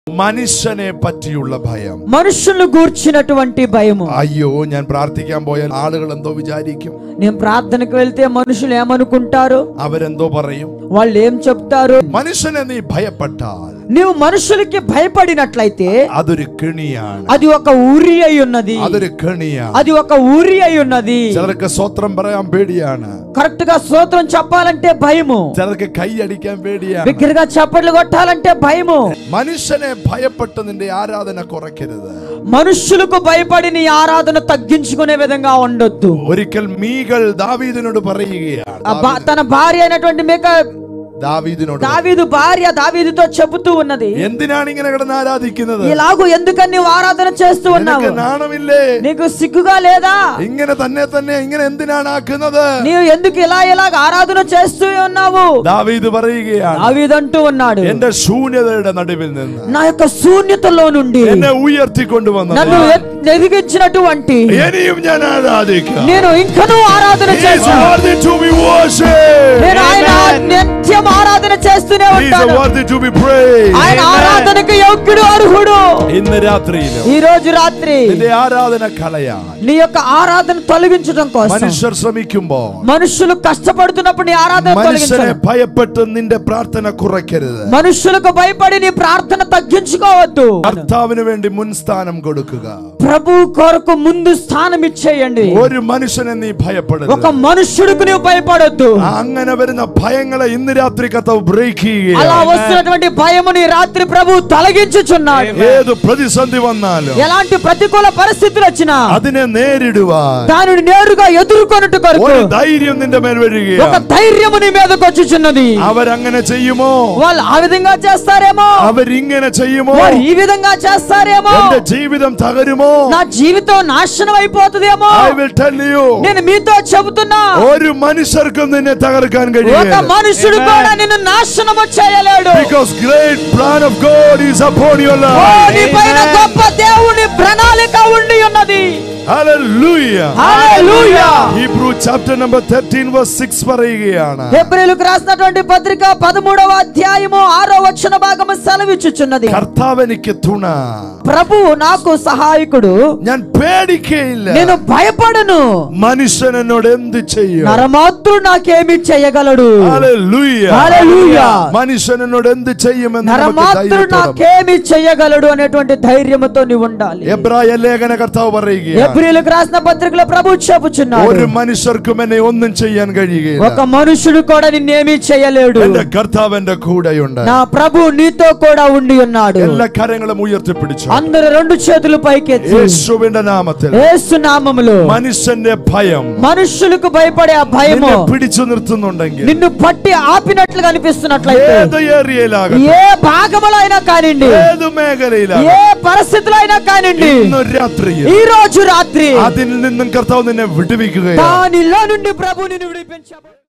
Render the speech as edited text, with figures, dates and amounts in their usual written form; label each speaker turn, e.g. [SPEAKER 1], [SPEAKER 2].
[SPEAKER 1] മനുഷ്യനെ പറ്റിയുള്ള ഭയം,
[SPEAKER 2] మనుషులను గూర్చినటువంటి భయము.
[SPEAKER 1] అయ్యో ഞാൻ പ്രാർത്ഥിക്കാൻ പോയാൽ ആളുകൾ എന്തോ വിചാരിക്കും,
[SPEAKER 2] నేను ప్రార్థనకు వెళ్తే మనుషులు ఏమనుకుంటారు,
[SPEAKER 1] അവരെന്തോ പറയും,
[SPEAKER 2] వాళ్ళు ఏం చెప్తారు.
[SPEAKER 1] മനുഷ്യനെ നീ ഭയപ്പെട്ടാൽ
[SPEAKER 2] నీవు మనుషులకి భయపడినట్లయితే
[SPEAKER 1] അതൊരു കെണിയാണ്,
[SPEAKER 2] అది ఒక ఊరి అయి ఉన్నది,
[SPEAKER 1] അതൊരു കെണിയാണ്.
[SPEAKER 2] అది ఒక ఊరి అయి ఉన్నది.
[SPEAKER 1] ചിലർക്ക് സ്വത്രം പറയാൻ പേടിയാണ്,
[SPEAKER 2] కరెక్ట్ గా స్తోత్రం చెప్పాలంటే భయము,
[SPEAKER 1] ചിലർക്ക് കൈയടിക്കാൻ പേടിയാണ്,
[SPEAKER 2] బిగ్గరగా చప్పట్లు కొట్టాలంటే భయము.
[SPEAKER 1] മനുഷ്യനെ ഭയപ്പെട്ട് നിന്റെ ആരാധന കുറയ്ക്കരുത്.
[SPEAKER 2] మనుషులకు భయపడి నీ ఆరాధన తగ్గించుకునే విధంగా ఉండొద్దు.
[SPEAKER 1] ഒരിക്കൽ മീകൾ ദാവീദിനോട് പറയുകയാണ്,
[SPEAKER 2] తన భార్య అయినటువంటి మీక
[SPEAKER 1] ദാവീദിനോട്,
[SPEAKER 2] దావీదు భార్య దావీదుతో చెబుతూ ఉన్నది,
[SPEAKER 1] എന്തിനാണ് ഇങ്ങനെ കിടന്ന് ఆరాధిക്കുന്നത്,
[SPEAKER 2] ఇలాగూ ఎందుకని నీవు ఆరాధన చేస్తూ ఉన్నావు,
[SPEAKER 1] നിനക്ക് നാണമില്ലേ,
[SPEAKER 2] నీకు సిగ్గుగా లేదా,
[SPEAKER 1] ഇങ്ങനെ തന്നെ ഇങ്ങനെ എന്തിനാണ് ആക്കുന്നത്,
[SPEAKER 2] నీవు ఎందుకు ఇలాగ ఆరాధన చేస్తూ ఉన్నావు.
[SPEAKER 1] ദാവീദ് പറയുകയാണ്,
[SPEAKER 2] దావీదు అంటూ ఉన్నాడు,
[SPEAKER 1] എന്റെ ശൂന്യതയുടെ നടുവിൽ നിന്ന്
[SPEAKER 2] నా యొక్క శూన్యతలో నుండి
[SPEAKER 1] എന്നെ ഉയർത്തിക്കൊണ്ടുവന്നു
[SPEAKER 2] నన్ను ఎదిగించినటువంటి
[SPEAKER 1] ഇനിയും ഞാൻ ആരാധിക്കാം,
[SPEAKER 2] నేను ఇంకనూ ఆరాధన చేస్తాను. నేను ఆయన నిత్యం ఆరాధన చేస్తూనే ఉంటాను. ఆయన ఆరాధనకు యోగ్యుడు, అర్హుడు.
[SPEAKER 1] ഇന്ന് രാത്രിയിൽ
[SPEAKER 2] ఈ రోజు రాత్రి
[SPEAKER 1] നിന്റെ ആരാധന കളയാൻ
[SPEAKER 2] నీ యొక్క ఆరాధన తొలగించడం కోసం
[SPEAKER 1] മനുഷ്യർ ശ്രമിക്കുമ്പോൾ
[SPEAKER 2] మనుషులు కష్టపడుతున్నప్పుడు నీ ఆరాధన
[SPEAKER 1] മനുഷ്യനെ
[SPEAKER 2] తొలగించడం,
[SPEAKER 1] ഭയപ്പെട്ട് നിന്റെ പ്രാർത്ഥന കുറയ്ക്കരുത്.
[SPEAKER 2] మనుషులకు భయపడి నీ ప్రార్థన తగ్గించుకోవద్దు.
[SPEAKER 1] കർത്താവിന് വേണ്ടി മുൻസ്ഥാനം കൊടുക്കുക.
[SPEAKER 2] ప్రభు కొరకు ముందు స్థానం ఇచ్చేయండి.
[SPEAKER 1] ഒരു മനുഷ്യനെ നീ ഭയപ്പെടരുത്.
[SPEAKER 2] ఒక మనుషుడికి నువ్వు భయపడొద్దు.
[SPEAKER 1] അങ്ങനെ വരുന്ന ഭയങ്ങളെ ഇന്ന് രാത്രി കർത്താവ് ബ്രേക്ക്
[SPEAKER 2] అలా
[SPEAKER 1] ചെയ്യുക.
[SPEAKER 2] వస్తున్నటువంటి భయముని రాత్రి ప్రభు తొలగించుచున్నాడు.
[SPEAKER 1] ഏത് പ്രതിസന്ധി വന്നാലും
[SPEAKER 2] ఎలాంటి ప్రతికూల పరిస్థితులు వచ్చినా
[SPEAKER 1] അതിനെ നേരിടുവാൻ
[SPEAKER 2] దానిని నేరుగా ఎదుర్కొనుట కొరకు
[SPEAKER 1] ഒരു ധൈര്യം നിന്റെ മേൽ
[SPEAKER 2] ఒక
[SPEAKER 1] വരികയാണ്.
[SPEAKER 2] ధైర్యము నీ మీదకి వచ్చుచున్నది.
[SPEAKER 1] അവരങ്ങനെ ചെയ്യുമോ,
[SPEAKER 2] వాళ్ళు ఆ విధంగా చేస్తారేమో,
[SPEAKER 1] അവരിങ്ങനെ ചെയ്യുമോ,
[SPEAKER 2] వారు ఈ విధంగా చేస్తారేమో,
[SPEAKER 1] എന്റെ ജീവിതം തകരുമോ,
[SPEAKER 2] నా జీవితం నాశనం అయిపోతుందేమో.
[SPEAKER 1] I will tell you,
[SPEAKER 2] నేను మీతో చెబుతున్నా,
[SPEAKER 1] ഒരു മനുഷ്യർക്കും നിന്നെ തകർക്കാൻ
[SPEAKER 2] ఒక
[SPEAKER 1] കഴിയില്ല.
[SPEAKER 2] మనుషుడు కూడా నిన్ను నాశనము చేయలేడు.
[SPEAKER 1] Because great plan of God is upon your life.
[SPEAKER 2] నీ పైన గొప్ప దేవుని ప్రణాళిక ఉండి ఉన్నది.
[SPEAKER 1] Hallelujah.
[SPEAKER 2] హల్లెలూయా.
[SPEAKER 1] Hebrew chapter number 13 verse 6 പറയുകയാണ്.
[SPEAKER 2] హెబ్రీయులకు రాసినటువంటి పత్రిక 13వ అధ్యాయము 6వ వచన భాగము సెలవిచ్చుచున్నది,
[SPEAKER 1] കർത്താവ് എനിക്ക് തുണ,
[SPEAKER 2] ప్రభువు నాకు సహాయకుడు,
[SPEAKER 1] ഞാൻ പേടിക്കയില്ല.
[SPEAKER 2] నేను భయపడను,
[SPEAKER 1] മനുഷ്യൻ എന്നോട് എന്ത് ചെയ്യും,
[SPEAKER 2] నరమాత్రుడు నాకేమి చేయగలడు.
[SPEAKER 1] Hallelujah.
[SPEAKER 2] హల్లెలూయా.
[SPEAKER 1] മനുഷ്യൻ എന്നോട് എന്ത് ചെയ്യുമെന്ന് നമുക്ക്
[SPEAKER 2] నరమాత్రుడు
[SPEAKER 1] ധൈര്യത്തോടെ
[SPEAKER 2] నాకేమి చేయగలడు అనేటువంటి ధైర్యముతో నీవు ఉండాలి.
[SPEAKER 1] എബ്രായ ലേഖന കർത്താവ് പറയുകയാണ്,
[SPEAKER 2] హెబ్రీయులకు రాసిన పత్రికలో ప్రభు చెప్పుచున్నాడు,
[SPEAKER 1] ഒരു മനുഷ്യർക്കും എന്നെ ഒന്നും ചെയ്യാൻ കഴിയുകയില്ല.
[SPEAKER 2] ఒక మనుషుడు కూడా నిన్నేమీ చేయలేడు.
[SPEAKER 1] എന്റെ കർത്താവ് എന്റെ കൂടെയുണ്ട്.
[SPEAKER 2] నా ప్రభు నీతో కూడా ఉండి ఉన్నాడు.
[SPEAKER 1] എല്ലാ കരങ്ങളും ഉയർത്തിപ്പിടിച്ചു
[SPEAKER 2] అందరూ రెండు చేతులు పైకెత్తి
[SPEAKER 1] യേശുവിന്റെ നാമത്തിൽ
[SPEAKER 2] యేసు నామములో
[SPEAKER 1] മനുഷ്യന്റെ ഭയം
[SPEAKER 2] మనుషులకు భయపడే ఆ భయము
[SPEAKER 1] നിന്നെ പിടിച്ചു നിർത്തുന്നുണ്ടെങ്കിൽ,
[SPEAKER 2] నిన్ను పట్టి ఆపినట్లుగా అనిపిస్తున్నట్లయితే,
[SPEAKER 1] ഏത് ഏരിയയിലാകട്ടെ,
[SPEAKER 2] ఏ భాగములో అయినా కానివ్వండి,
[SPEAKER 1] ഏത് മേഖലയിലാകട്ടെ,
[SPEAKER 2] ఏ పరిస్థితిలో అయినా కానివ్వండి,
[SPEAKER 1] ഇന്ന് രാത്രിയിൽ
[SPEAKER 2] ఈ రోజు రాత్రి
[SPEAKER 1] അതിൽ നിന്നും കർത്താവ് നിന്നെ വിടുവിക്കുകയാണ്.
[SPEAKER 2] దానిలో నుండి ప్రభు నిన్ను విడిపించబోతున్నాడు.